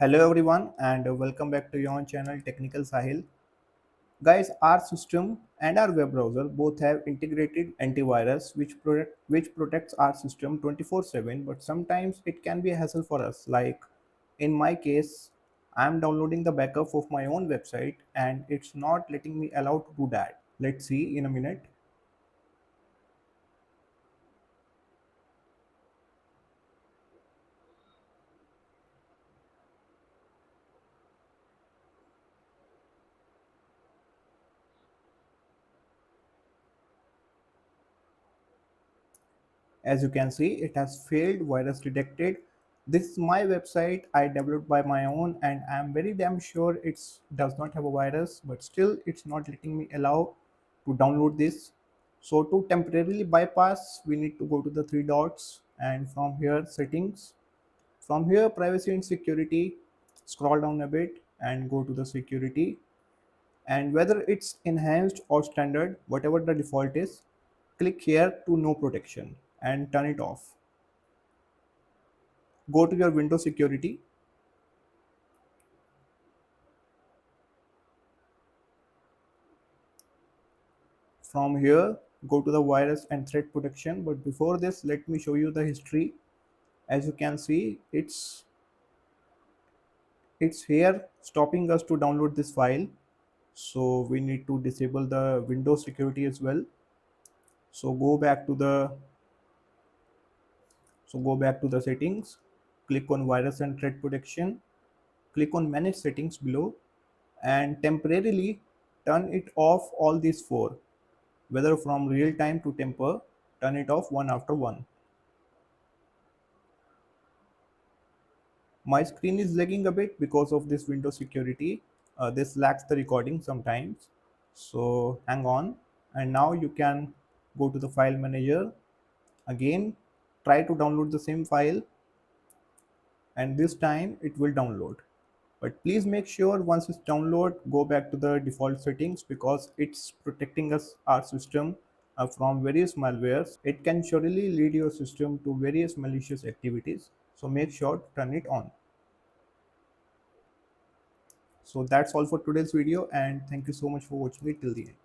Hello everyone and welcome back to your own channel Technical Sahil. Guys, our system and our web browser both have integrated antivirus which protects our system 24/7, but sometimes it can be a hassle for us. Like in my case, I'm downloading the backup of my own website and it's not letting me allow to do that. Let's see in a minute. As you can see, it has failed virus detected. This is my website I developed by my own and I'm very damn sure it does not have a virus, but still it's not letting me allow to download this. So to temporarily bypass, we need to go to the three dots and from here settings. From here privacy and security, scroll down a bit and go to the security, and whether it's enhanced or standard, whatever the default is, click here to no protection and turn it off. Go to your Windows security. From here, go to the virus and threat protection. But before this, let me show you the history. As you can see, it's here stopping us to download this file. So we need to disable the Windows security as well. So go back to the settings, click on virus and threat protection, click on manage settings below, and temporarily turn it off all these four, whether from real time to temper, turn it off one after one. My screen is lagging a bit because of this Windows security. This lags the recording sometimes. So hang on. And now you can go to the file manager. Again, try to download the same file and this time it will download. But please make sure once it's download, go back to the default settings because it's protecting our system from various malwares. It can surely lead your system to various malicious activities. So make sure to turn it on. So that's all for today's video and thank you so much for watching it till the end.